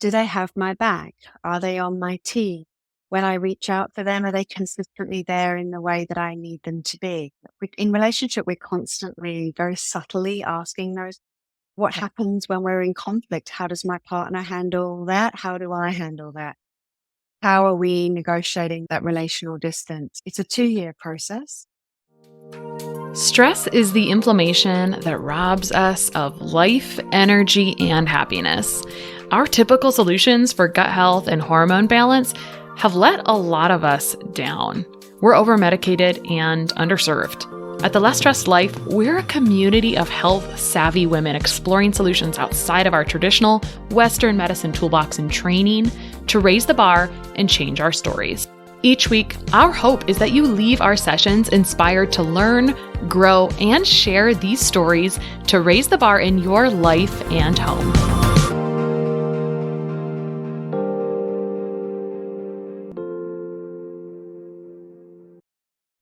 Do they have my back? Are they on my team? When I reach out for them, are they consistently there in the way that I need them to be? In relationship, we're constantly, very subtly asking those, what happens when we're in conflict? How does my partner handle that? How do I handle that? How are we negotiating that relational distance? It's a 2-year process. Stress is the inflammation that robs us of life, energy, and happiness. Our typical solutions for gut health and hormone balance have let a lot of us down. We're over-medicated and underserved. At The Less Stressed Life, we're a community of health-savvy women exploring solutions outside of our traditional Western medicine toolbox and training to raise the bar and change our stories. Each week, our hope is that you leave our sessions inspired to learn, grow, and share these stories to raise the bar in your life and home.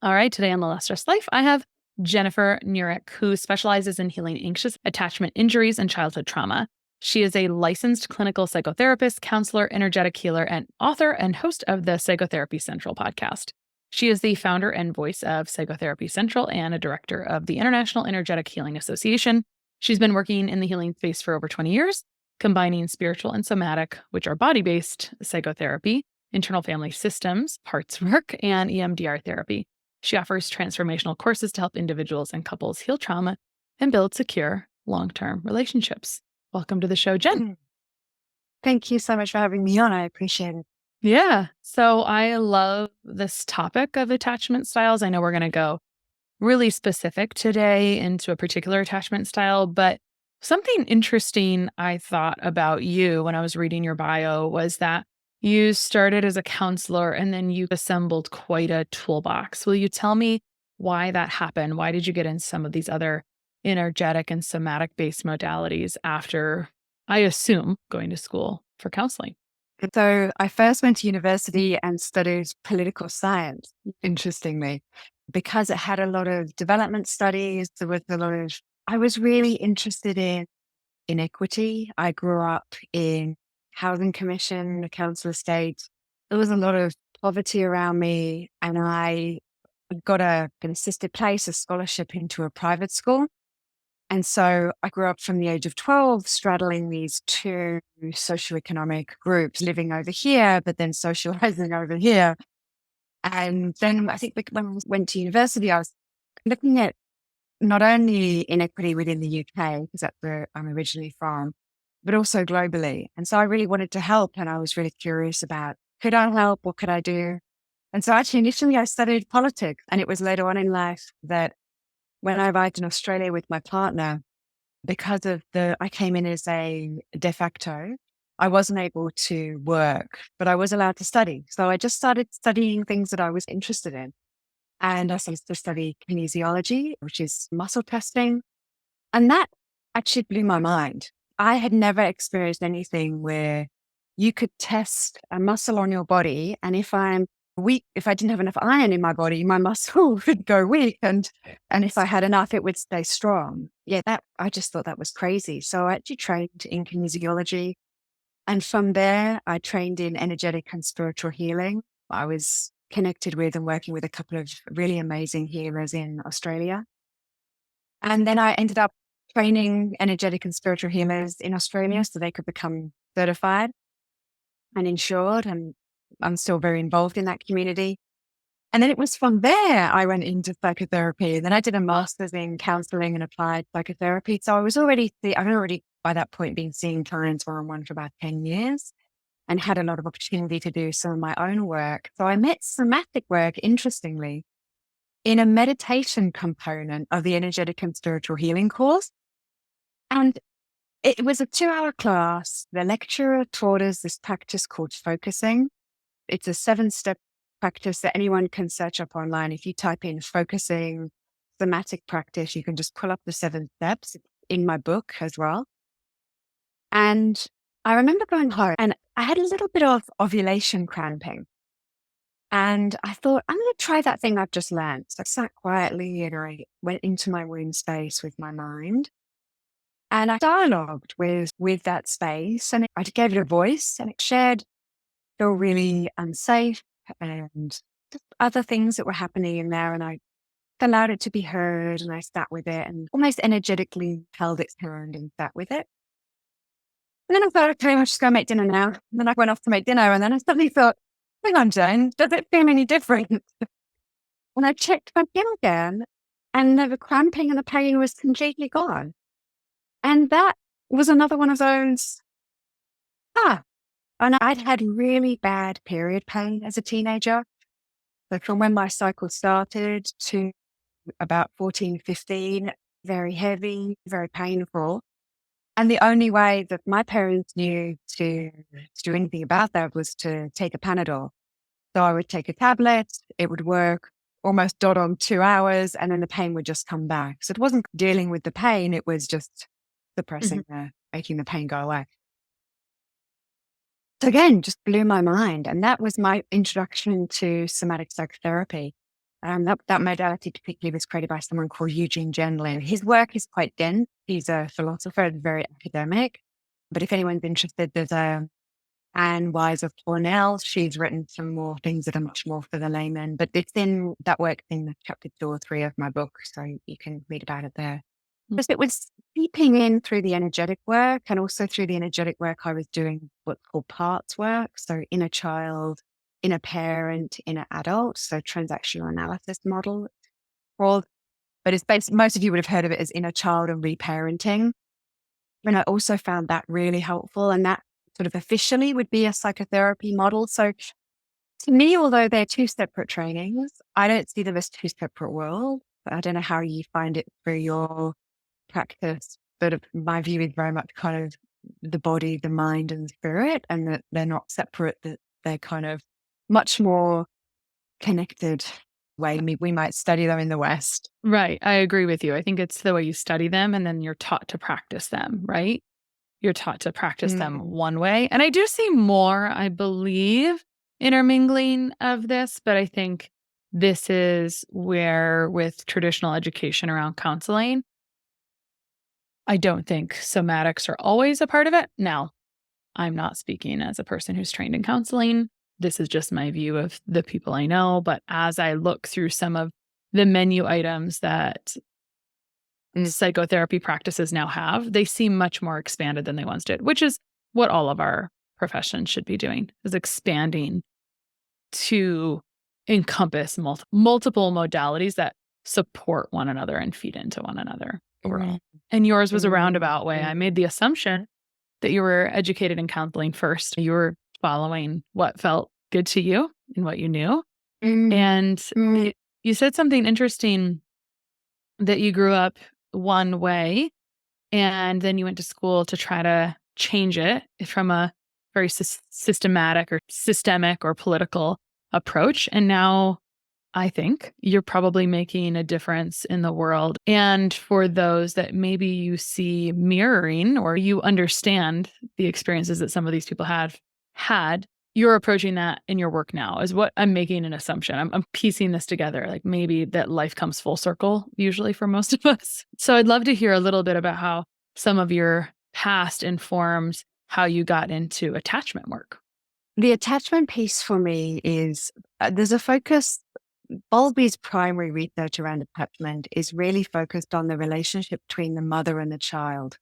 All right, today on The Less Stressed Life, I have Jennifer Nurick, who specializes in healing anxious attachment injuries and childhood trauma. She is a licensed clinical psychotherapist, counselor, energetic healer, and author and host of the Psychotherapy Central podcast. She is the founder and voice of Psychotherapy Central and a director of the International Energetic Healing Association. She's been working in the healing space for over 20 years, combining spiritual and somatic, which are body-based psychotherapy, internal family systems, parts work, and EMDR therapy. She offers transformational courses to help individuals and couples heal trauma and build secure, long-term relationships. Welcome to the show, Jen. Thank you so much for having me on. I appreciate it. Yeah. So I love this topic of attachment styles. I know we're going to go really specific today into a particular attachment style, but something interesting I thought about you when I was reading your bio was that you started as a counselor and then you assembled quite a toolbox. Will you tell me why that happened? Why did you get in some of these other energetic and somatic based modalities after, I assume, going to school for counseling? So I first went to university and studied political science, interestingly, because it had a lot of development studies. There was a lot of, I was really interested in inequity. I grew up in housing commission, a council estate. There was a lot of poverty around me, and I got an assisted place, a scholarship into a private school. And so I grew up from the age of 12, straddling these two socioeconomic groups, living over here, but then socializing over here. And then I think when I went to university, I was looking at not only inequity within the UK, because that's where I'm originally from, but also globally. And so I really wanted to help. And I was really curious about, could I help? What could I do? And so actually, initially I studied politics. And it was later on in life that when I arrived in Australia with my partner, because of I came in as a de facto, I wasn't able to work, but I was allowed to study. So I just started studying things that I was interested in. And I started to study kinesiology, which is muscle testing. And that actually blew my mind. I had never experienced anything where you could test a muscle on your body. And if I'm weak, if I didn't have enough iron in my body, my muscle would go weak. And if I had enough, it would stay strong. Yeah, I just thought that was crazy. So I actually trained in kinesiology. And from there, I trained in energetic and spiritual healing. I was connected with and working with a couple of really amazing healers in Australia. And then I ended up training energetic and spiritual healers in Australia so they could become certified and insured. And I'm still very involved in that community. And then it was from there I went into psychotherapy. Then I did a master's in counseling and applied psychotherapy. So I've already by that point been seeing clients one-on-one for about 10 years and had a lot of opportunity to do some of my own work. So I met somatic work, interestingly, in a meditation component of the energetic and spiritual healing course. And it was a 2-hour class. The lecturer taught us this practice called focusing. It's a 7-step practice that anyone can search up online. If you type in focusing somatic practice, you can just pull up the 7 steps. It's in my book as well. And I remember going home and I had a little bit of ovulation cramping. And I thought, I'm going to try that thing I've just learned. So I sat quietly and I went into my womb space with my mind. And I dialogued with that space, and I gave it a voice, and it shared feel really unsafe and just other things that were happening in there. And I allowed it to be heard, and I sat with it and almost energetically held its hand and sat with it. And then I thought, okay, I'll just go make dinner now. And then I went off to make dinner, and then I suddenly thought, hang on, Jane, does it feel any different? And I checked my skin again, and the cramping and the pain was completely gone. And that was another one of those, and I'd had really bad period pain as a teenager. So from when my cycle started to about 14, 15, very heavy, very painful. And the only way that my parents knew to do anything about that was to take a Panadol. So I would take a tablet, it would work almost dot on 2 hours, and then the pain would just come back. So it wasn't dealing with the pain, it was just suppressing making the pain go away. So again, just blew my mind. And that was my introduction to somatic psychotherapy. That modality particularly was created by someone called Eugene Gendlin. His work is quite dense. He's a philosopher, very academic. But if anyone's interested, there's Anne Wise of Cornell. She's written some more things that are much more for the layman. But it's in that work in chapter 2 or 3 of my book, so you can read about it there. Because it was seeping in through the energetic work, and also through the energetic work, I was doing what's called parts work. So inner child, inner parent, inner adult. So transactional analysis model. But it's based, most of you would have heard of it as inner child and reparenting. And I also found that really helpful. And that sort of officially would be a psychotherapy model. So to me, although they're two separate trainings, I don't see them as two separate worlds. I don't know how you find it for your practice, but my view is very much kind of the body, the mind, and the spirit, and that they're not separate, that they're kind of much more connected way we might study them in the West. Right. I agree with you. I think it's the way you study them, and then you're taught to practice them, right? You're taught to practice them one way. And I do see more, I believe, intermingling of this, but I think this is where, with traditional education around counseling, I don't think somatics are always a part of it. Now, I'm not speaking as a person who's trained in counseling. This is just my view of the people I know. But as I look through some of the menu items that psychotherapy practices now have, they seem much more expanded than they once did, which is what all of our professions should be doing, is expanding to encompass multiple modalities that support one another and feed into one another. And yours was a roundabout way. I made the assumption that you were educated in counseling first. You were following what felt good to you and what you knew. And you said something interesting, that you grew up one way and then you went to school to try to change it from a very systematic or political approach. And now I think you're probably making a difference in the world. And for those that maybe you see mirroring, or you understand the experiences that some of these people had, you're approaching that in your work now, is what I'm making an assumption. I'm piecing this together, like maybe that life comes full circle usually for most of us. So I'd love to hear a little bit about how some of your past informs how you got into attachment work. The attachment piece for me is, there's a focus. Bowlby's primary research around attachment is really focused on the relationship between the mother and the child.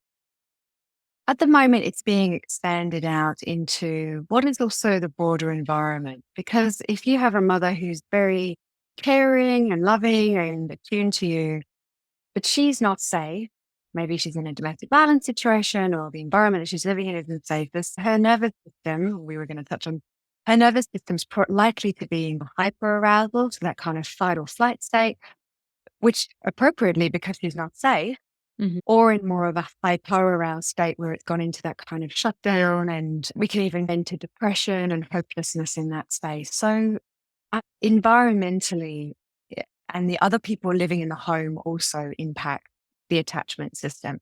At the moment, it's being expanded out into what is also the broader environment. Because if you have a mother who's very caring and loving and attuned to you, but she's not safe, maybe she's in a domestic violence situation, or the environment that she's living in isn't safe, her nervous system, we were going to touch on, her nervous system's likely to be in hyperarousal, so that kind of fight or flight state, which appropriately, because she's not safe, or in more of a hyper-aroused state where it's gone into that kind of shutdown, and we can even enter depression and hopelessness in that space. So environmentally, and the other people living in the home also impact the attachment system.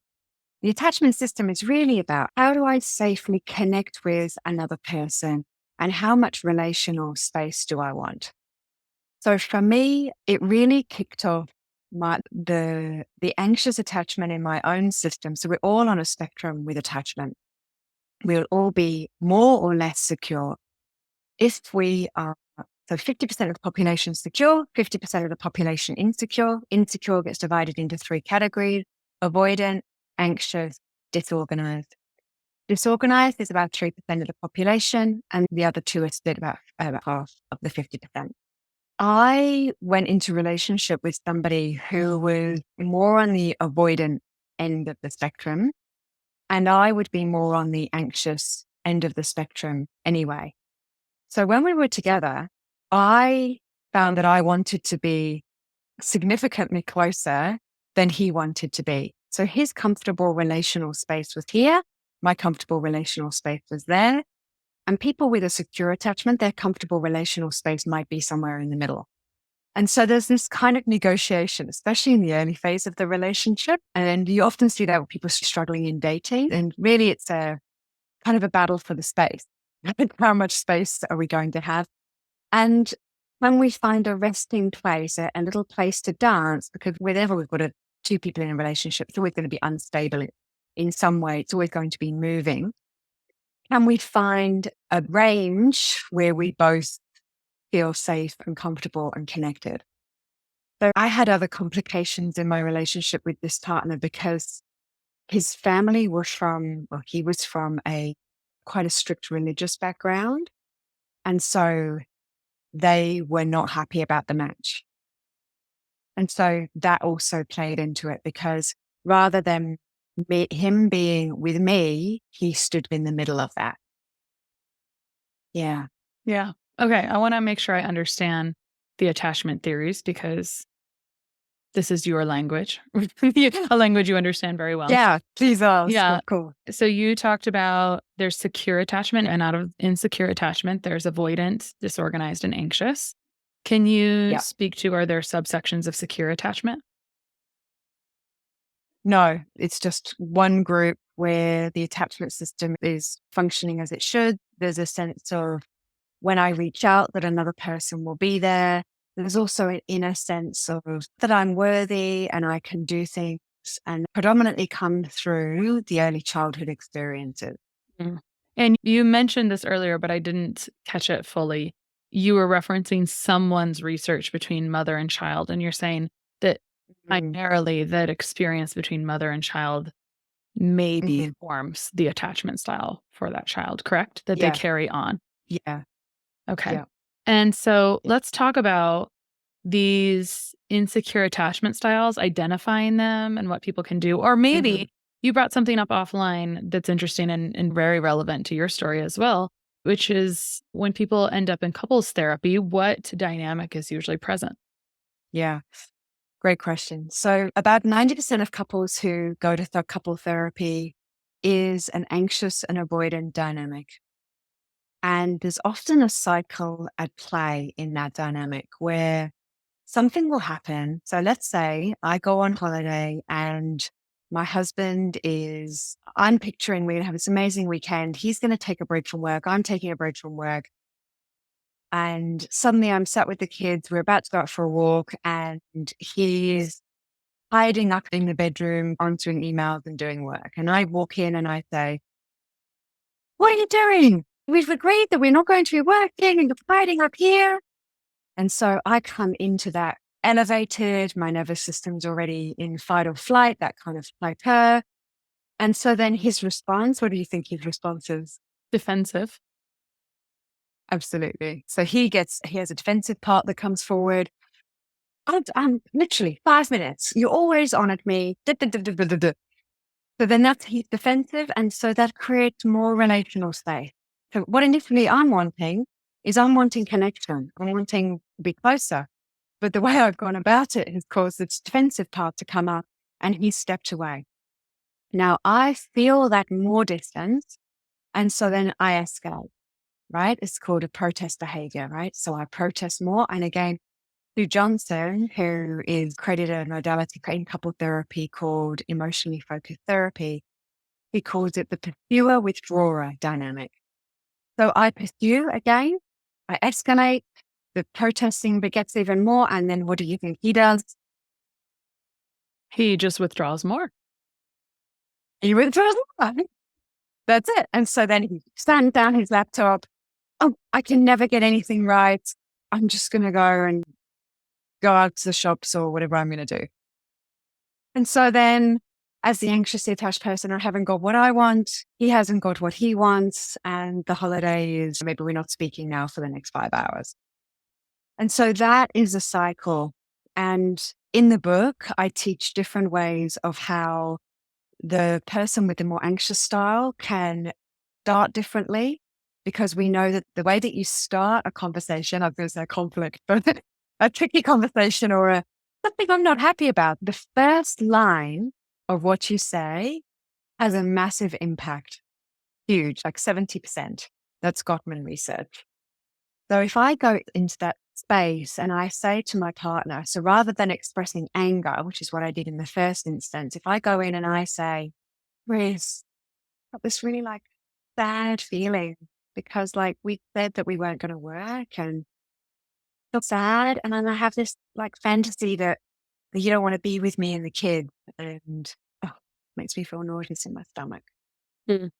The attachment system is really about, how do I safely connect with another person, and how much relational space do I want? So for me, it really kicked off the anxious attachment in my own system. So we're all on a spectrum with attachment. We'll all be more or less secure. If we are, so 50% of the population secure, 50% of the population insecure. Insecure gets divided into 3 categories: avoidant, anxious, disorganized. Disorganized is about 3% of the population, and the other 2 are split about half of the 50%. I went into a relationship with somebody who was more on the avoidant end of the spectrum, and I would be more on the anxious end of the spectrum anyway. So when we were together, I found that I wanted to be significantly closer than he wanted to be. So his comfortable relational space was here. My comfortable relational space was there. And people with a secure attachment, their comfortable relational space might be somewhere in the middle. And so there's this kind of negotiation, especially in the early phase of the relationship. And you often see that with people struggling in dating. And really, it's a kind of a battle for the space. How much space are we going to have? And when we find a resting place, a little place to dance, because whenever we've got 2 people in a relationship, it's always going to be unstable in some way. It's always going to be moving. Can we find a range where we both feel safe and comfortable and connected? So I had other complications in my relationship with this partner because his family he was from quite a strict religious background. And so they were not happy about the match. And so that also played into it because rather than him being with me, he stood in the middle of that. Yeah. Yeah. Okay. I want to make sure I understand the attachment theories because this is your language, a language you understand very well. Yeah. Please ask. Yeah. Cool. So you talked about there's secure attachment, and out of insecure attachment, there's avoidant, disorganized, and anxious. Can you speak to, are there subsections of secure attachment? No, it's just one group where the attachment system is functioning as it should. There's a sense of when I reach out that another person will be there. There's also an inner sense of that I'm worthy and I can do things, and predominantly come through the early childhood experiences. Mm. And you mentioned this earlier, but I didn't catch it fully. You were referencing someone's research between mother and child, and you're saying that primarily that experience between mother and child maybe forms the attachment style for that child, correct? That they carry on. Yeah. Okay. Yeah. And so let's talk about these insecure attachment styles, identifying them and what people can do. Or maybe you brought something up offline that's interesting and very relevant to your story as well, which is when people end up in couples therapy, what dynamic is usually present? Yeah. Great question. So about 90% of couples who go to couple therapy is an anxious and avoidant dynamic. And there's often a cycle at play in that dynamic where something will happen. So let's say I go on holiday and my husband I'm picturing we're going to have this amazing weekend. He's going to take a break from work. I'm taking a break from work. And suddenly I'm sat with the kids. We're about to go out for a walk and he's hiding up in the bedroom, answering emails and doing work. And I walk in and I say, "What are you doing? We've agreed that we're not going to be working and you're hiding up here." And so I come into that elevated, my nervous system's already in fight or flight, that kind of like her. And so then his response, what do you think his response is? Defensive. Absolutely. So he has a defensive part that comes forward. I'm literally 5 minutes. You're always on at me. Da, da, da, da, da, da, da. So then he's defensive. And so that creates more relational space. So what initially I'm wanting connection. I'm wanting to be closer. But the way I've gone about it has caused this defensive part to come up and he stepped away. Now I feel that more distance. And so then I escalate, right? It's called a protest behavior, right? So I protest more. And again, Sue Johnson, who is credited a modality in couple therapy called emotionally focused therapy, he calls it the pursuer withdrawer dynamic. So I pursue again, I escalate, the protesting begets even more. And then what do you think he does? He just withdraws more. He withdraws. That's it. And so then he stands down his laptop. Oh, I can never get anything right. I'm just going to go and go out to the shops or whatever I'm going to do. And so then, as the anxiously attached person, I haven't got what I want. He hasn't got what he wants. And the holiday is maybe we're not speaking now for the next 5 hours. And so that is a cycle. And in the book, I teach different ways of how the person with the more anxious style can start differently, because we know that the way that you start a conversation, I'm going to say conflict, but a tricky conversation or something I'm not happy about, the first line of what you say has a massive impact, huge, like 70%. That's Gottman research. So if I go into that space and I say to my partner, so rather than expressing anger, which is what I did in the first instance, if I go in and I say, Chris, got this really like sad feeling because like we said that we weren't going to work and feel sad. And then I have this like fantasy that you don't want to be with me and the kids, and makes me feel nauseous in my stomach. Mm.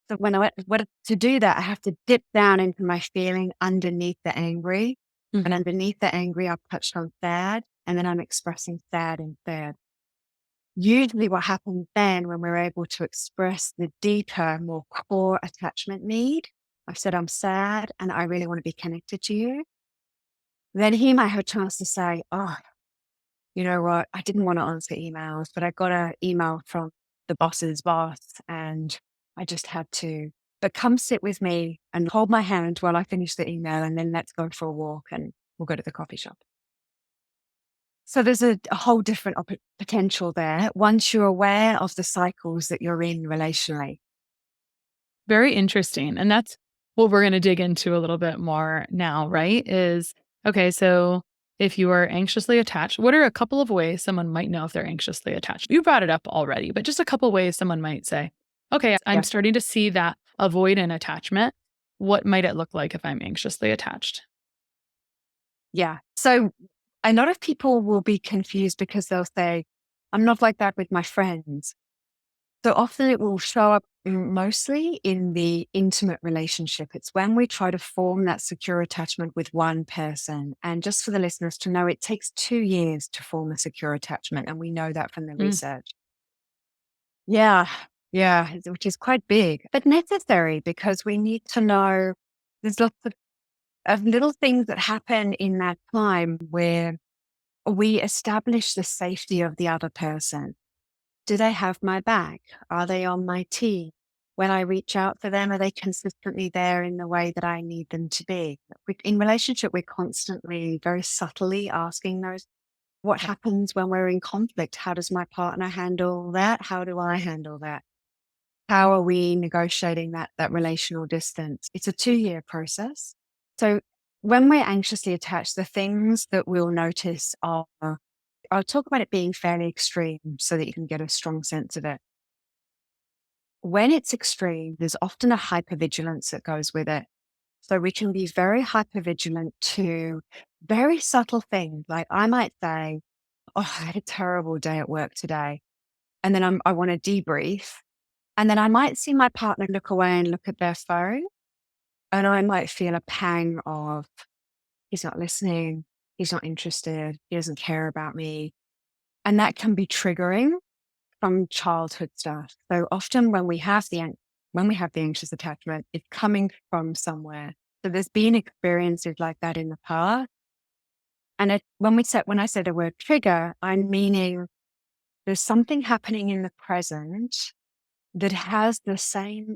So when to do that, I have to dip down into my feeling underneath the angry. Mm. And underneath the angry, I've touched on sad, and then I'm expressing sad instead. Usually what happens then when we're able to express the deeper, more core attachment need, I've said I'm sad and I really want to be connected to you, then he might have a chance to say, oh, you know what, I didn't want to answer emails, but I got an email from the boss's boss and I just had to, but come sit with me and hold my hand while I finish the email, and then let's go for a walk and we'll go to the coffee shop. So there's a whole different potential there once you're aware of the cycles that you're in relationally. Very interesting. And that's what we're going to dig into a little bit more now, right? Is okay, so if you are anxiously attached, what are a couple of ways someone might know if they're anxiously attached? You brought it up already, but just a couple of ways someone might say, okay, I'm starting to see that avoidant attachment. What might it look like if I'm anxiously attached? Yeah. So a lot of people will be confused because they'll say, I'm not like that with my friends. So often it will show up mostly in the intimate relationship. It's when we try to form that secure attachment with one person. And just for the listeners to know, it takes 2 years to form a secure attachment. And we know that from the research. Yeah. Yeah. Which is quite big, but necessary, because we need to know there's lots of little things that happen in that time where we establish the safety of the other person. Do they have my back? Are they on my team? When I reach out for them, are they consistently there in the way that I need them to be? In relationship, we're constantly, very subtly asking those. What happens when we're in conflict? How does my partner handle that? How do I handle that? How are we negotiating that relational distance? It's a 2-year process. So when we're anxiously attached, the things that we'll notice are, I'll talk about it being fairly extreme so that you can get a strong sense of it. When it's extreme, there's often a hypervigilance that goes with it. So we can be very hypervigilant to very subtle things. Like I might say, oh, I had a terrible day at work today. And then I want to debrief. And then I might see my partner look away and look at their phone. And I might feel a pang of, he's not listening. He's not interested. He doesn't care about me. And that can be triggering from childhood stuff. So often when we have the anxious attachment, it's coming from somewhere. So there's been experiences like that in the past. And when I say the word trigger, I'm meaning there's something happening in the present that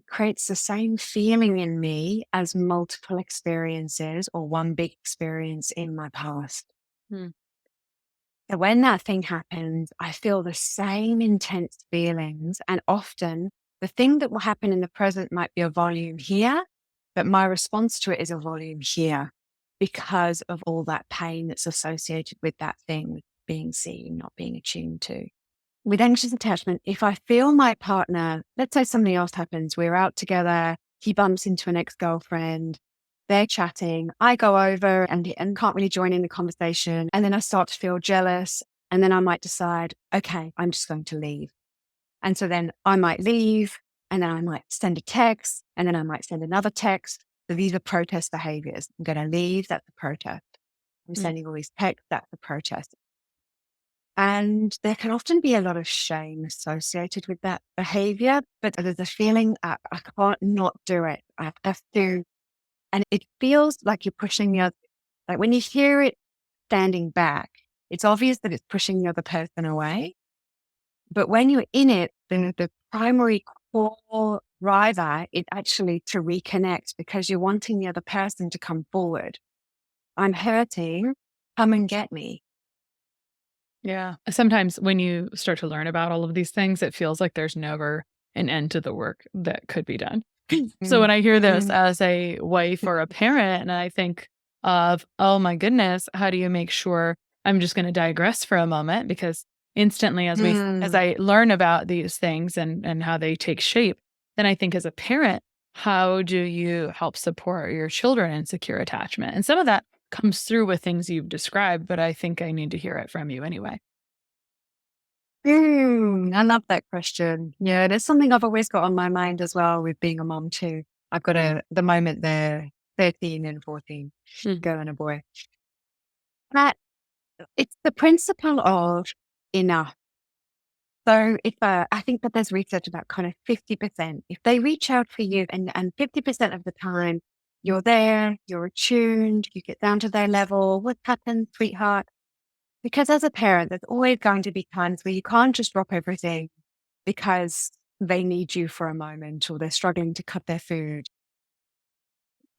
creates the same feeling in me as multiple experiences or one big experience in my past. So when that thing happens, I feel the same intense feelings. And often the thing that will happen in the present might be a volume here, but my response to it is a volume here because of all that pain that's associated with that thing being seen, not being attuned to. With anxious attachment, if I feel my partner, let's say something else happens, we're out together, he bumps into an ex-girlfriend, they're chatting, I go over and can't really join in the conversation. And then I start to feel jealous. And then I might decide, okay, I'm just going to leave. And so then I might leave, and then I might send a text, and then I might send another text. So these are protest behaviors. I'm going to leave, that's a protest. I'm sending all these texts, that's a protest. And there can often be a lot of shame associated with that behavior, but there's a feeling I can't not do it. I have to. And it feels like you're pushing the other, like when you hear it standing back, it's obvious that it's pushing the other person away. But when you're in it, then the primary core driver is actually to reconnect because you're wanting the other person to come forward. I'm hurting, come and get me. Yeah. Sometimes when you start to learn about all of these things, it feels like there's never an end to the work that could be done. So when I hear this as a wife or a parent, and I think of, oh my goodness, how do you make sure I'm just going to digress for a moment because instantly as I learn about these things and how they take shape, then I think as a parent, how do you help support your children in secure attachment? And some of that comes through with things you've described, but I think I need to hear it from you anyway. I love that question. Yeah, there's something I've always got on my mind as well with being a mom too. I've got the moment they're 13 and 14, girl and a boy. That it's the principle of enough. So if I think that there's research about kind of 50%, if they reach out for you and 50% of the time you're there, you're attuned, you get down to their level, what happened, sweetheart? Because as a parent, there's always going to be times where you can't just drop everything because they need you for a moment or they're struggling to cut their food.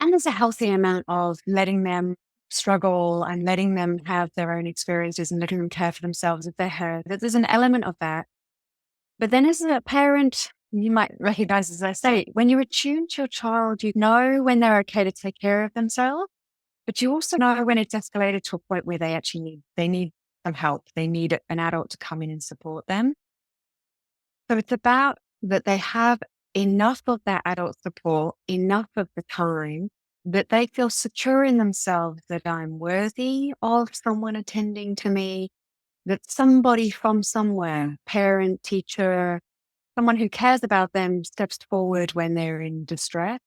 And there's a healthy amount of letting them struggle and letting them have their own experiences and letting them care for themselves if they're hurt. There's an element of that. But then as a parent, you might recognize, as I say, when you're attuned to your child, you know when they're okay to take care of themselves, but you also know when it's escalated to a point where they actually need some help. They need an adult to come in and support them. So it's about that they have enough of that adult support, enough of the time that they feel secure in themselves, that I'm worthy of someone attending to me, that somebody from somewhere, parent, teacher, someone who cares about them steps forward when they're in distress.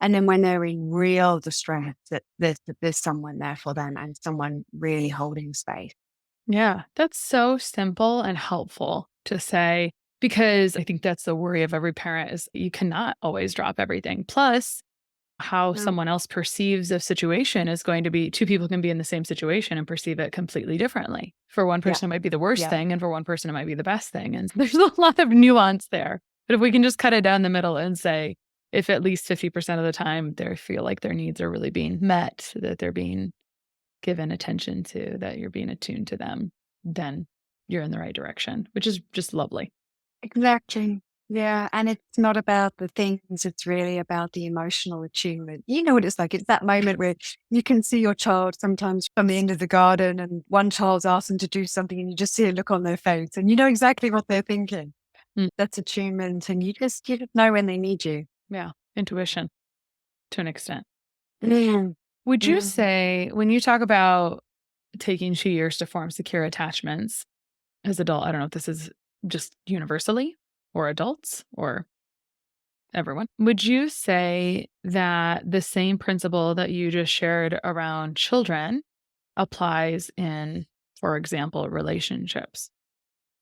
And then when they're in real distress, that there's someone there for them and someone really holding space. Yeah, that's so simple and helpful to say because I think that's the worry of every parent is you cannot always drop everything. Plus, how someone else perceives a situation is going to be two people can be in the same situation and perceive it completely differently. For one person, it might be the worst thing, and for one person, it might be the best thing. And there's a lot of nuance there. But if we can just cut it down the middle and say, if at least 50% of the time they feel like their needs are really being met, that they're being given attention to, that you're being attuned to them, then you're in the right direction, which is just lovely. Exactly. Yeah. And it's not about the things, it's really about the emotional attunement. You know what it's like? It's that moment where you can see your child sometimes from the end of the garden and one child's asked them to do something and you just see a look on their face and you know exactly what they're thinking. That's attunement. And you just know when they need you. Yeah. Intuition to an extent. Mm. Would you say when you talk about taking 2 years to form secure attachments as adult, I don't know if this is just universally or adults or everyone, would you say that the same principle that you just shared around children applies in, for example, relationships?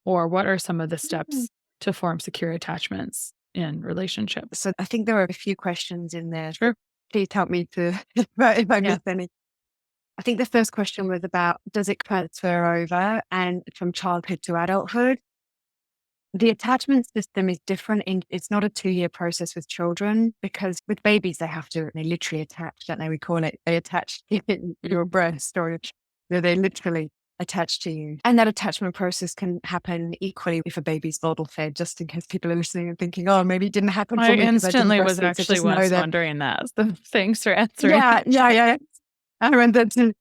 Or what are some of the steps to form secure attachments in relationships? So I think there are a few questions in there. Sure. Please help me to if I miss any. I think the first question was about, does it transfer over and from childhood to adulthood? The attachment system is different. It's not a 2-year process with children because with babies, they literally attach, don't they? We call it, they attach to your breast or they literally attach to you. And that attachment process can happen equally if a baby's bottle fed, just in case people are listening and thinking, oh, maybe it didn't happen for I me. instantly was breastfeed, actually just know once that. wondering that. So thanks for answering. Yeah. I remember that.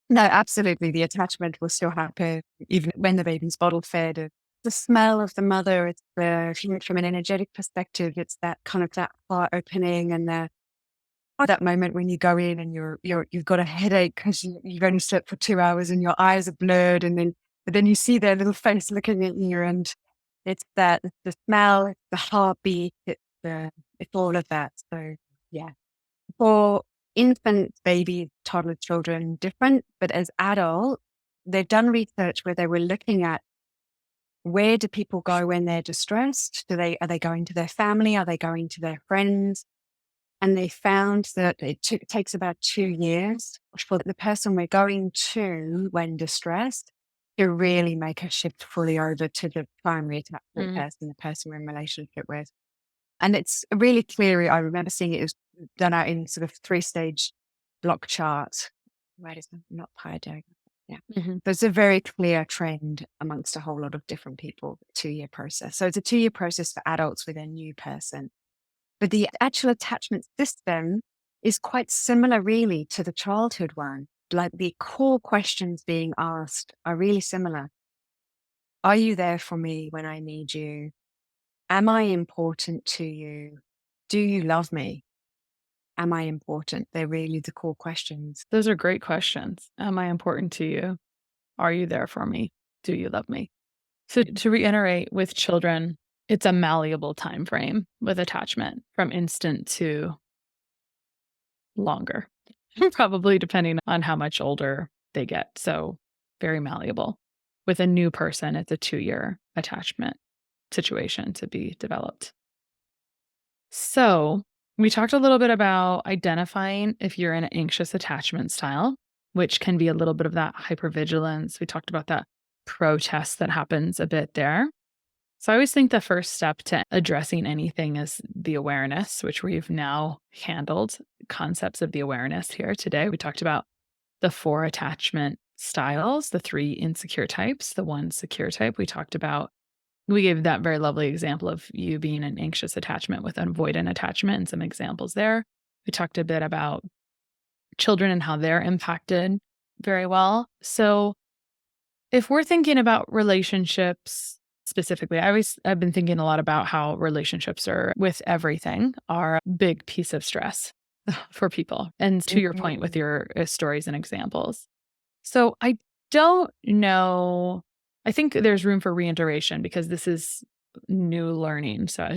No, absolutely. The attachment will still happen even when the baby's bottle fed. The smell of the mother, it's from an energetic perspective, it's that kind of that heart opening and that moment when you go in and you've got a headache because you've only slept for 2 hours and your eyes are blurred and then But then you see their little face looking at you, and it's the smell, it's the heartbeat, it's all of that. So yeah, for infants, babies, toddler children, different. But as adults, they've done research where they were looking at where do people go when they're distressed? Are they going to their family? Are they going to their friends? And they found that it takes about 2 years for the person we're going to when distressed to really make a shift fully over to the primary attachment person, the person we're in relationship with. And it's really clear. I remember seeing it was done out in sort of 3-stage block chart. Right, it's not pie diagram. Yeah. There's a very clear trend amongst a whole lot of different people, 2-year process. So it's a 2-year process for adults with a new person. But the actual attachment system is quite similar, really, to the childhood one. Like the core questions being asked are really similar. Are you there for me when I need you? Am I important to you? Do you love me? Am I important? They're really the core questions. Those are great questions. Am I important to you? Are you there for me? Do you love me? So to reiterate, with children, it's a malleable time frame with attachment from instant to longer, probably depending on how much older they get. So very malleable. With a new person, it's a 2-year attachment situation to be developed. So we talked a little bit about identifying if you're in an anxious attachment style, which can be a little bit of that hypervigilance. We talked about that protest that happens a bit there. So I always think the first step to addressing anything is the awareness, which we've now handled concepts of the awareness here today. We talked about the 4 attachment styles, the 3 insecure types, the 1 secure type. We gave that very lovely example of you being an anxious attachment with an avoidant attachment and some examples there. We talked a bit about children and how they're impacted very well. So if we're thinking about relationships specifically, I've been thinking a lot about how relationships are with everything are a big piece of stress for people. And to your point with your stories and examples. So I don't know. I think there's room for reiteration because this is new learning. So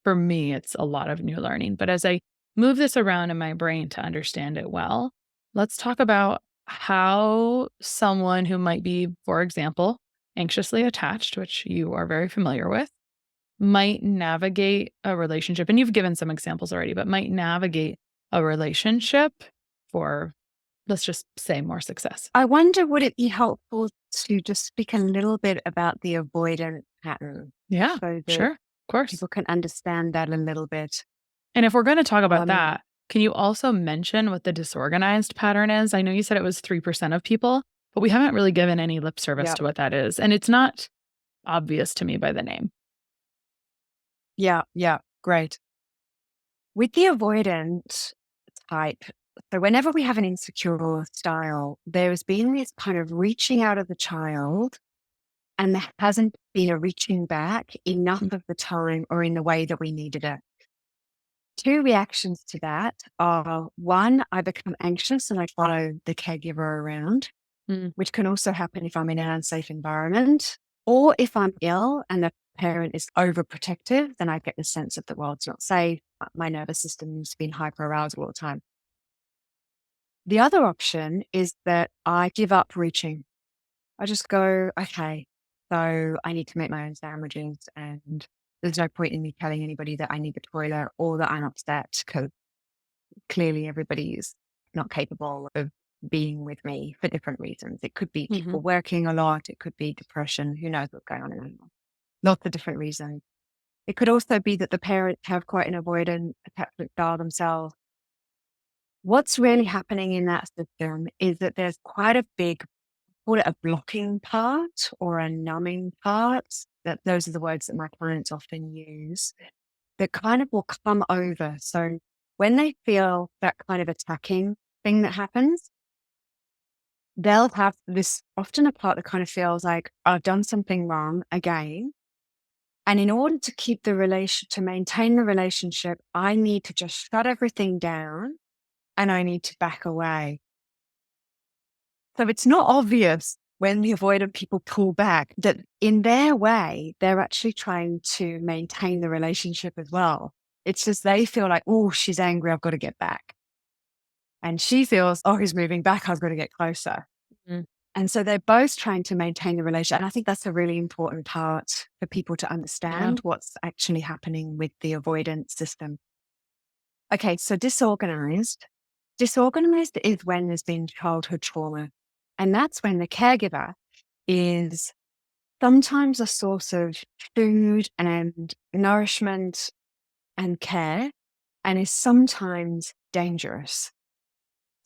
for me, it's a lot of new learning. But as I move this around in my brain to understand it well, let's talk about how someone who might be, for example, anxiously attached, which you are very familiar with, might navigate a relationship. And you've given some examples already, but might navigate a relationship for, let's just say, more success. I wonder, would it be helpful to just speak a little bit about the avoidant pattern? Yeah, so that sure. Of course. people can understand that a little bit. And if we're going to talk about that, can you also mention what the disorganized pattern is? I know you said it was 3% of people, but we haven't really given any lip service to what that is. And it's not obvious to me by the name. Yeah, great. With the avoidant type, so whenever we have an insecure style, there's been this kind of reaching out of the child, and there hasn't been a reaching back enough of the time or in the way that we needed it. 2 reactions to that are, 1, I become anxious and I follow the caregiver around, which can also happen if I'm in an unsafe environment, or if I'm ill and the parent is overprotective, then I get the sense of the world's not safe. My nervous system's been hyperaroused all the time. The other option is that I give up reaching. I just go, okay, so I need to make my own sandwiches, and there's no point in me telling anybody that I need the toilet or that I'm upset, because clearly everybody is not capable of being with me for different reasons. It could be people working a lot. It could be depression. Who knows what's going on in them? Lots of different reasons. It could also be that the parents have quite an avoidant attachment style themselves. What's really happening in that system is that there's quite a big, call it a blocking part or a numbing part. Those are the words that my clients often use, that kind of will come over. So when they feel that kind of attacking thing that happens, they'll have this, often a part that kind of feels like, I've done something wrong again. And in order to keep to maintain the relationship, I need to just shut everything down and I need to back away. So it's not obvious when the avoidant people pull back, that in their way, they're actually trying to maintain the relationship as well. It's just they feel like, oh, she's angry, I've got to get back. And she feels, oh, he's moving back, I've got to get closer. Mm. And so they're both trying to maintain the relationship. And I think that's a really important part for people to understand what's actually happening with the avoidance system. Okay, so disorganized. Disorganized is when there's been childhood trauma. And that's when the caregiver is sometimes a source of food and nourishment and care, and is sometimes dangerous.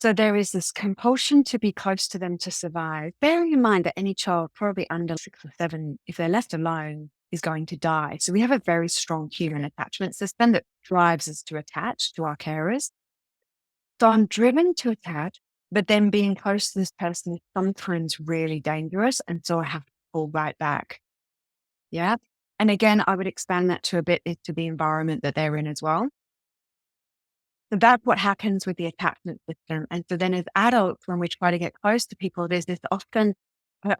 So there is this compulsion to be close to them to survive, bearing in mind that any child, probably under 6 or 7, if they're left alone, is going to die. So we have a very strong human attachment system that drives us to attach to our carers. So I'm driven to attach, but then being close to this person is sometimes really dangerous. And so I have to pull right back. Yeah. And again, I would expand that to a bit into the environment that they're in as well. So that's what happens with the attachment system. And so then as adults, when we try to get close to people, there's this often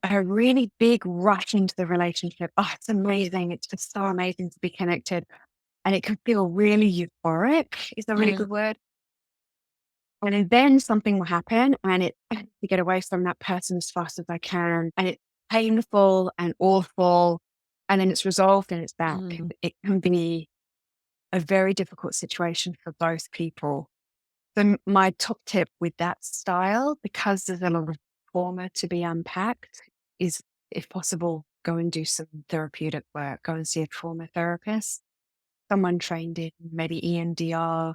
a really big rush into the relationship. Oh, it's amazing. It's just so amazing to be connected. And it can feel really euphoric, is a really good word. And then something will happen and it to get away from that person as fast as I can. And it's painful and awful. And then it's resolved and it's back. It can be a very difficult situation for both people. So my top tip with that style, because there's a lot of trauma to be unpacked, is if possible, go and do some therapeutic work. Go and see a trauma therapist, someone trained in maybe EMDR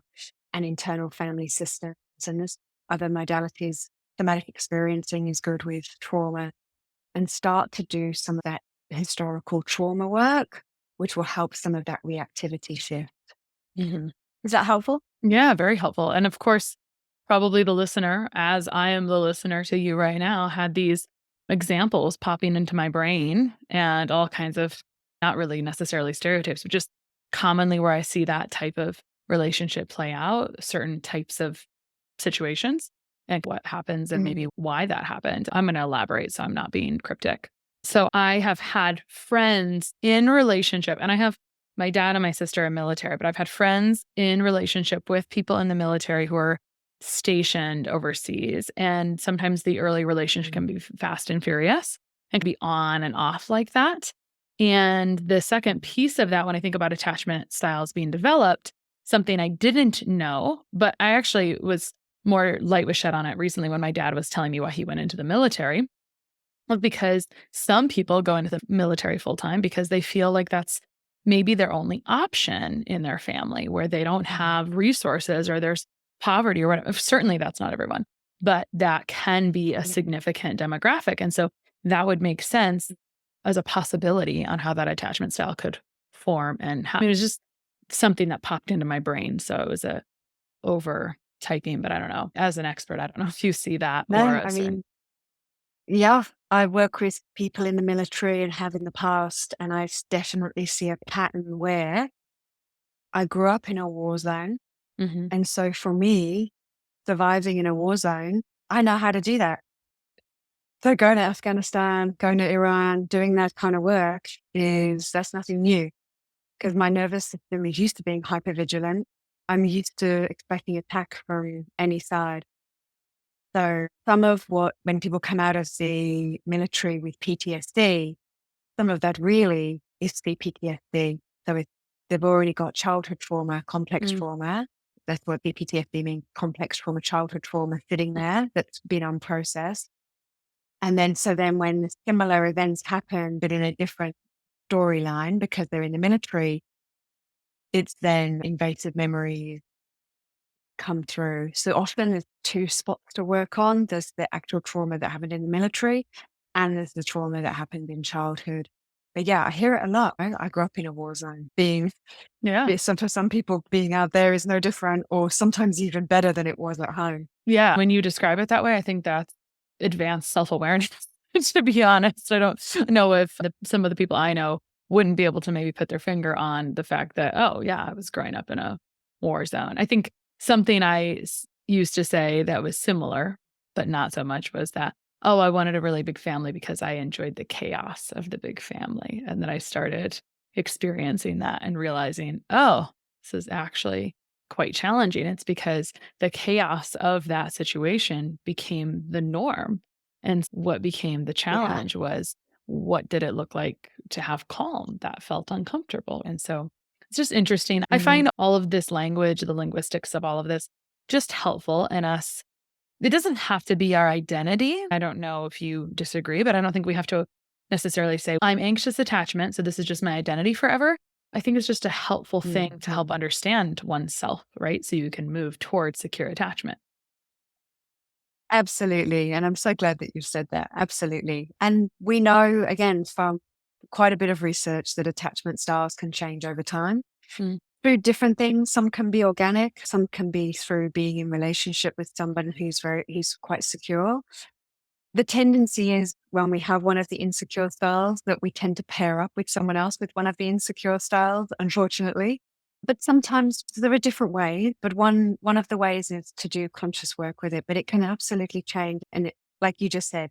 and internal family systems. And there's other modalities. Thematic experiencing is good with trauma, and start to do some of that historical trauma work, which will help some of that reactivity shift. Is that helpful? Yeah, very helpful. And of course, probably the listener, as I am the listener to you right now, had these examples popping into my brain and all kinds of not really necessarily stereotypes, but just commonly where I see that type of relationship play out, certain types of situations and what happens and maybe why that happened. I'm going to elaborate so I'm not being cryptic. So I have had friends in relationship, and I have my dad and my sister are military, but I've had friends in relationship with people in the military who are stationed overseas. And sometimes the early relationship can be fast and furious and can be on and off like that. And the second piece of that, when I think about attachment styles being developed, something I didn't know, but I actually was more light was shed on it recently when my dad was telling me why he went into the military. Well, because some people go into the military full time because they feel like that's maybe their only option in their family, where they don't have resources or there's poverty or whatever. Certainly that's not everyone, but that can be a significant demographic. And so that would make sense as a possibility on how that attachment style could form. And how, I mean, it was just something that popped into my brain. So it was a over typing, but I don't know. As an expert, I don't know if you see that No, or I mean, yeah, I work with people in the military and have in the past, and I definitely see a pattern where I grew up in a war zone. And so for me, surviving in a war zone, I know how to do that. So going to Afghanistan, going to Iran, doing that kind of work that's nothing new, because my nervous system is used to being hypervigilant. I'm used to expecting attack from any side. So some of when people come out of the military with PTSD, some of that really is CPTSD. So they've already got childhood trauma, complex trauma. That's what PTSD means, complex trauma, childhood trauma sitting there that's been unprocessed. And then when similar events happen, but in a different storyline because they're in the military, it's then invasive memories come through. So often there's 2 spots to work on. There's the actual trauma that happened in the military, and there's the trauma that happened in childhood. But yeah, I hear it a lot. I grew up in a war zone. For some people, being out there is no different, or sometimes even better than it was at home. Yeah. When you describe it that way, I think that's advanced self-awareness. To be honest, I don't know if some of the people I know wouldn't be able to maybe put their finger on the fact that, oh, yeah, I was growing up in a war zone. I think something I used to say that was similar, but not so much, was that Oh, I wanted a really big family because I enjoyed the chaos of the big family. And then I started experiencing that and realizing, oh, this is actually quite challenging. It's because the chaos of that situation became the norm. And what became the Yeah. challenge was, what did it look like to have calm that felt uncomfortable? And so it's just interesting. I Mm, find all of this language, the linguistics of all of this, just helpful in us. It doesn't have to be our identity. I don't know if you disagree, but I don't think we have to necessarily say, I'm anxious attachment, so this is just my identity forever. I think it's just a helpful thing to help mm. understand oneself, right? So you can move towards secure attachment. Absolutely. And I'm so glad that you said that. Absolutely. And we know, again, from quite a bit of research that attachment styles can change over time Mm, through different things. Some can be organic, some can be through being in relationship with someone who's quite secure. The tendency is when we have one of the insecure styles that we tend to pair up with someone else with one of the insecure styles, unfortunately. But sometimes there are different ways, but one of the ways is to do conscious work with it, but it can absolutely change. And like you just said,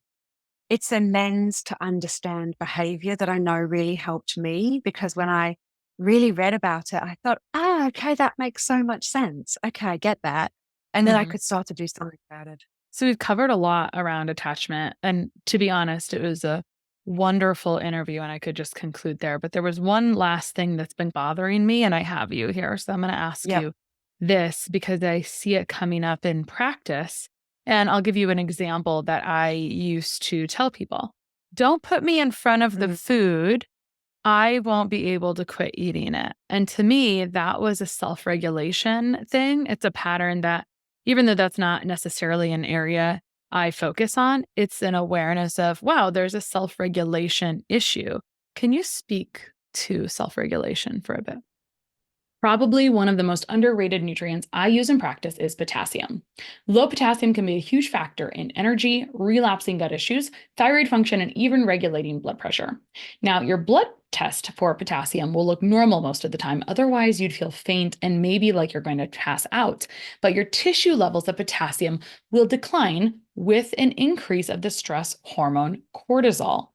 it's a lens to understand behavior that I know really helped me, because when I really read about it, I thought, okay, that makes so much sense. Okay, I get that. And then I mhm. could start to do something about it. So we've covered a lot around attachment. And to be honest, it was a wonderful interview and I could just conclude there. But there was one last thing that's been bothering me, and I have you here. So I'm going to ask Yep. you this because I see it coming up in practice. And I'll give you an example that I used to tell people. Don't put me in front of the Mm, food. I won't be able to quit eating it. And to me, that was a self regulation thing. It's a pattern that, even though that's not necessarily an area I focus on, it's an awareness of, wow, there's a self regulation issue. Can you speak to self regulation for a bit? Probably one of the most underrated nutrients I use in practice is potassium. Low potassium can be a huge factor in energy, relapsing gut issues, thyroid function, and even regulating blood pressure. Now, your blood test for potassium will look normal most of the time. Otherwise, you'd feel faint and maybe like you're going to pass out. But your tissue levels of potassium will decline with an increase of the stress hormone cortisol.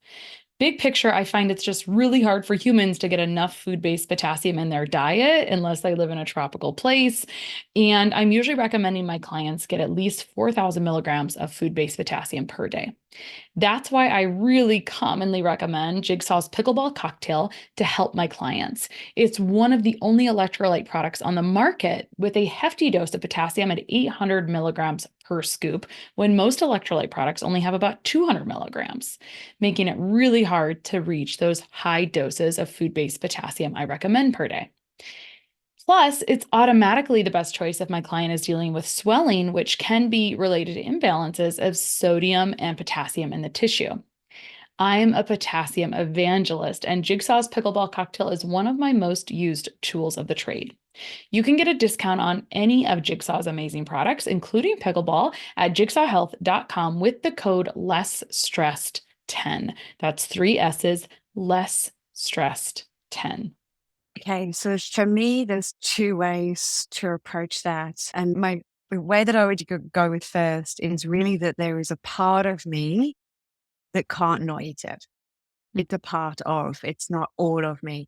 Big picture, I find it's just really hard for humans to get enough food-based potassium in their diet unless they live in a tropical place. And I'm usually recommending my clients get at least 4,000 milligrams of food-based potassium per day. That's why I really commonly recommend Jigsaw's pickleball cocktail to help my clients. It's one of the only electrolyte products on the market with a hefty dose of potassium at 800 milligrams per scoop, when most electrolyte products only have about 200 milligrams, making it really hard to reach those high doses of food-based potassium I recommend per day. Plus, it's automatically the best choice if my client is dealing with swelling, which can be related to imbalances of sodium and potassium in the tissue. I'm a potassium evangelist, and Jigsaw's pickleball cocktail is one of my most used tools of the trade. You can get a discount on any of Jigsaw's amazing products, including pickleball, at jigsawhealth.com with the code LESSSTRESSED10. That's three S's, less stressed 10. okay, so for me, there's two ways to approach that. And the way that I would go with first is really that there is a part of me that can't not eat it. It's a part of, it's not all of me.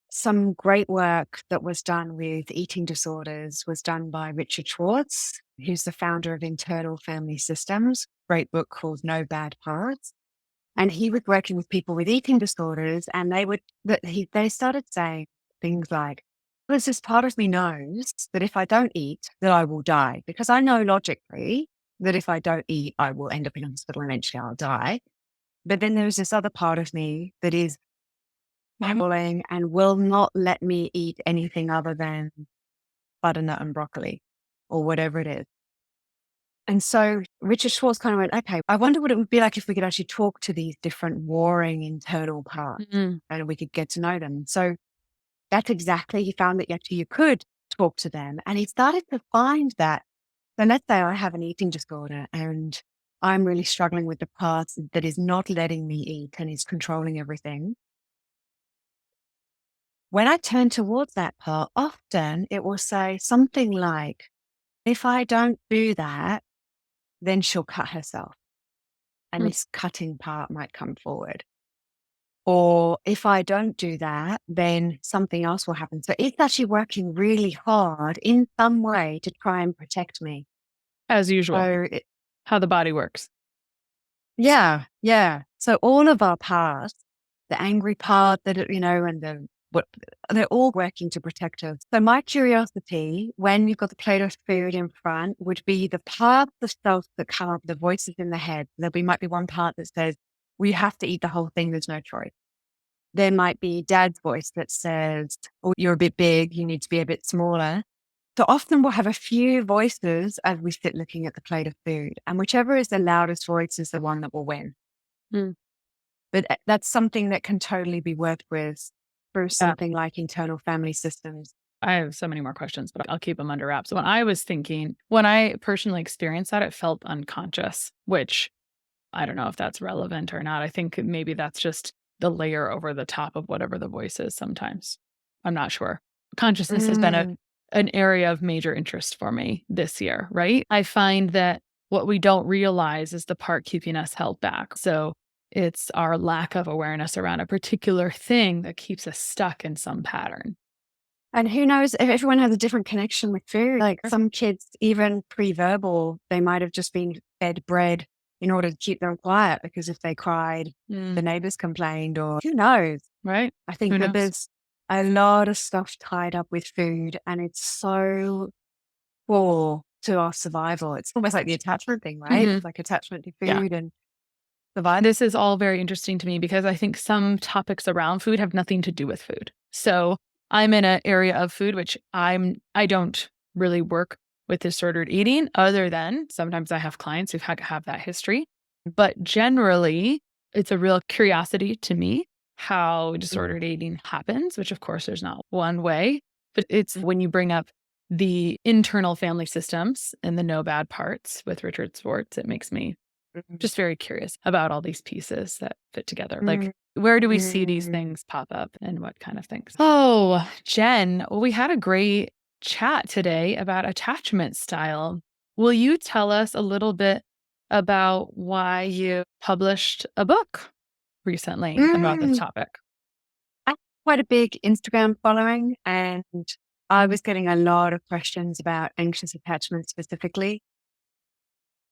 Some great work that was done with eating disorders was done by Richard Schwartz, who's the founder of Internal Family Systems, great book called No Bad Parts. And he was working with people with eating disorders, and they started saying things like, there's this part of me knows that if I don't eat, that I will die, because I know logically that if I don't eat, I will end up in hospital and eventually I'll die. But then there's this other part of me that is babbling and will not let me eat anything other than butternut and broccoli or whatever it is. And so Richard Schwartz kind of went, okay, I wonder what it would be like if we could actually talk to these different warring internal parts Mhm. and we could get to know them. So that's exactly, he found that actually you could talk to them. And he started to find that. So let's say I have an eating disorder and I'm really struggling with the part that is not letting me eat and is controlling everything. When I turn towards that part, often it will say something like, if I don't do that, then she'll cut herself. and this cutting part might come forward. Or if I don't do that, then something else will happen. So it's actually working really hard in some way to try and protect me. As usual, So how the body works. yeah, yeah. So all of our parts, the angry part that, and they're all working to protect us. So my curiosity, when you've got the plate of food in front, would be the part of the self that come up, the voices in the head. Might be one part that says, well, you have to eat the whole thing. There's no choice. There might be dad's voice that says, oh, you're a bit big. You need to be a bit smaller. So often we'll have a few voices as we sit looking at the plate of food, and whichever is the loudest voice is the one that will win. Mm. But that's something that can totally be worked with through something like internal family systems. I have so many more questions, but I'll keep them under wraps. When I personally experienced that, it felt unconscious, which I don't know if that's relevant or not. I think maybe that's just the layer over the top of whatever the voice is sometimes. I'm not sure. Consciousness has been an area of major interest for me this year, right? I find that what we don't realize is the part keeping us held back. So it's our lack of awareness around a particular thing that keeps us stuck in some pattern. And who knows if everyone has a different connection with food. Like some kids, even pre-verbal, they might have just been fed bread in order to keep them quiet, because if they cried, the neighbors complained, or who knows? Right. I think that there's a lot of stuff tied up with food, and it's so core to our survival. It's almost like the attachment thing, right? It's like attachment to food and survival. This is all very interesting to me because I think some topics around food have nothing to do with food. So I'm in an area of food which I don't really work with disordered eating, other than sometimes I have clients who have that history. But generally, it's a real curiosity to me how disordered eating happens, which of course there's not one way, but it's when you bring up the internal family systems and the no bad parts with Richard Schwartz, it makes me just very curious about all these pieces that fit together. Like, where do we see these things pop up and what kind of things? Oh, Jen, well, we had a great chat today about attachment style. Will you tell us a little bit about why you published a book recently about this topic? I have quite a big Instagram following, and I was getting a lot of questions about anxious attachment specifically.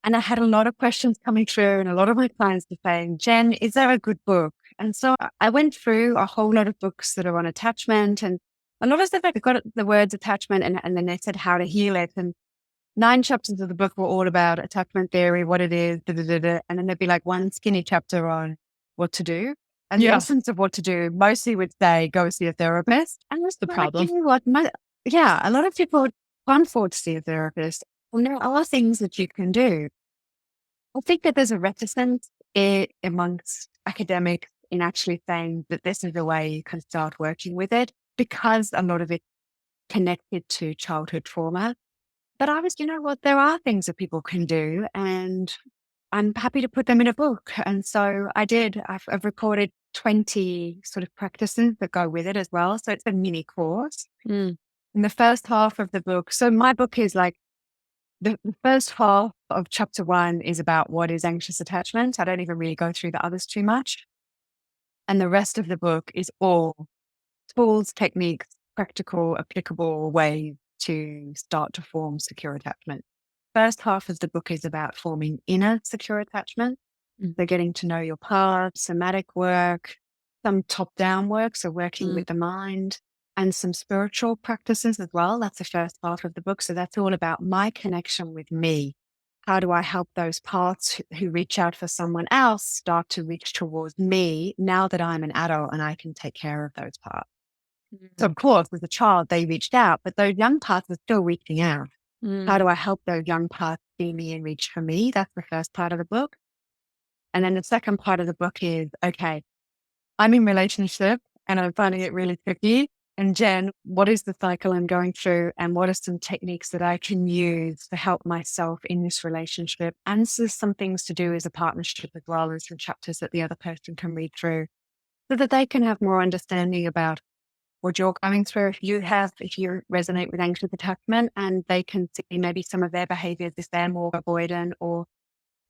And I had a lot of questions coming through, and a lot of my clients were saying, Jen, is there a good book? And so I went through a whole lot of books that are on attachment, and a lot of stuff, I've got the words attachment, and then they said how to heal it. And 9 chapters of the book were all about attachment theory, what it is, and then there'd be like one skinny chapter on what to do. And the essence of what to do mostly would say, go see a therapist. And that's the problem. You know what? A lot of people can't afford to see a therapist. Well, there are things that you can do. I think that there's a reticence amongst academics in actually saying that this is the way you can start working with it, because a lot of it connected to childhood trauma. But I was, you know what, there are things that people can do, and I'm happy to put them in a book. And so I did. I've recorded 20 sort of practices that go with it as well. So it's a mini course. In the first half of the book, so my book is like, the first half of chapter 1 is about what is anxious attachment. I don't even really go through the others too much. And the rest of the book is all tools, techniques, practical, applicable ways to start to form secure attachment. First half of the book is about forming inner secure attachment. So getting to know your parts, somatic work, some top-down work, so working with the mind, and some spiritual practices as well. That's the first part of the book. So that's all about my connection with me. How do I help those parts who reach out for someone else start to reach towards me now that I'm an adult and I can take care of those parts? So of course, as a child, they reached out, but those young parts are still reaching out. How do I help those young parts see me and reach for me? That's the first part of the book. And then the second part of the book is, okay, I'm in relationship and I'm finding it really tricky. And Jen, what is the cycle I'm going through, and what are some techniques that I can use to help myself in this relationship? And so some things to do as a partnership as well, and some chapters that the other person can read through so that they can have more understanding about what you're going through. If you resonate with anxious attachment, and they can see maybe some of their behaviors if they're more avoidant, or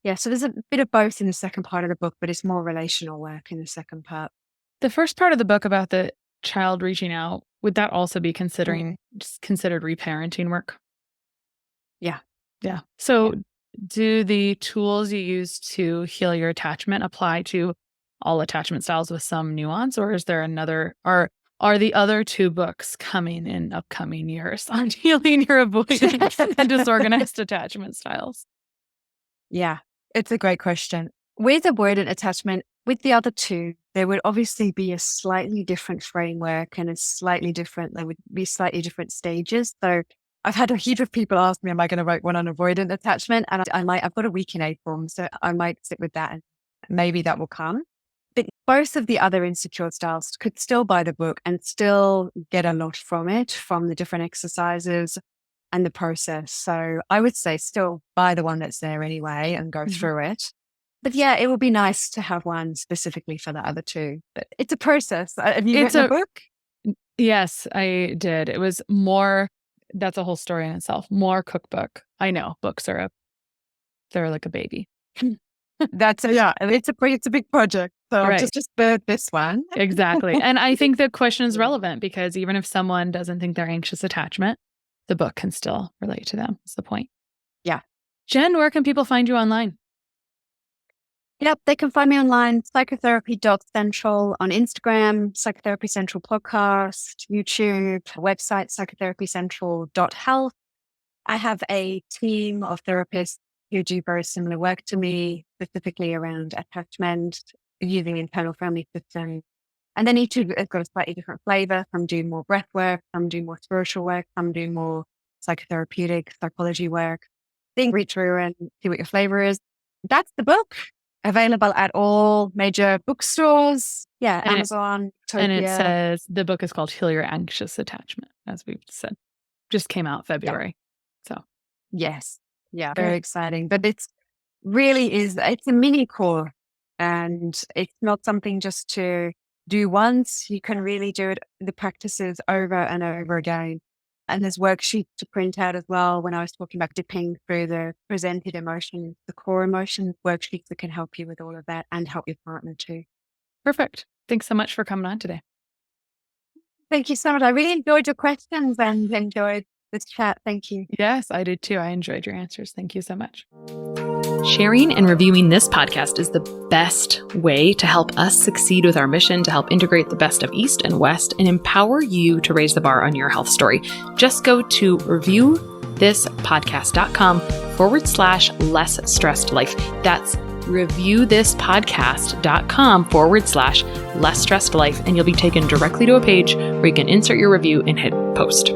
Yeah, so there's a bit of both in the second part of the book, but it's more relational work in the second part. The first part of the book about the child reaching out, would that also be Mm. considered reparenting work? Yeah. Yeah. So do the tools you use to heal your attachment apply to all attachment styles with some nuance, or is there another, are the other two books coming in upcoming years on healing your avoidance and disorganized attachment styles? Yeah, it's a great question. With avoidant attachment, with the other two, there would obviously be a slightly different framework and there would be slightly different stages. So I've had a heap of people ask me, am I going to write one on avoidant attachment? And I've got a week in April, so I might sit with that and maybe that will come. But both of the other insecure styles could still buy the book and still get a lot from it, from the different exercises and the process. So I would say still buy the one that's there anyway and go through it. But yeah, it would be nice to have one specifically for the other two. But it's a process. Have you written a book? Yes, I did. It was more, that's a whole story in itself. More cookbook. I know books they're like a baby. It's a big project. So Right. I've just birthed this one. Exactly. And I think the question is relevant because even if someone doesn't think they're anxious attachment, the book can still relate to them. That's the point. Yeah. Jen, where can people find you online? Yep, they can find me online, psychotherapy.central on Instagram, Psychotherapy Central podcast, YouTube, website, psychotherapycentral.health. I have a team of therapists who do very similar work to me, specifically around attachment, using internal family systems. And then each has got a slightly different flavor. Some do more breath work, some do more spiritual work, some do more psychotherapeutic psychology work. Think, read through and see what your flavor is. That's the book. Available at all major bookstores. Yeah, And Amazon. And it says the book is called Heal Your Anxious Attachment, as we've said. Just came out February. So yes. Yeah, very exciting. But it's a mini course and it's not something just to do once. You can really do the practices over and over again. And there's worksheets to print out as well. When I was talking about dipping through the presented emotions, the core emotions, worksheets that can help you with all of that and help your partner too. Perfect. Thanks so much for coming on today. Thank you so much. I really enjoyed your questions and enjoyed this chat. Thank you. Yes, I did too. I enjoyed your answers. Thank you so much. Sharing and reviewing this podcast is the best way to help us succeed with our mission to help integrate the best of East and West and empower you to raise the bar on your health story. Just go to reviewthispodcast.com/less stressed life. That's reviewthispodcast.com/less stressed life. And you'll be taken directly to a page where you can insert your review and hit post.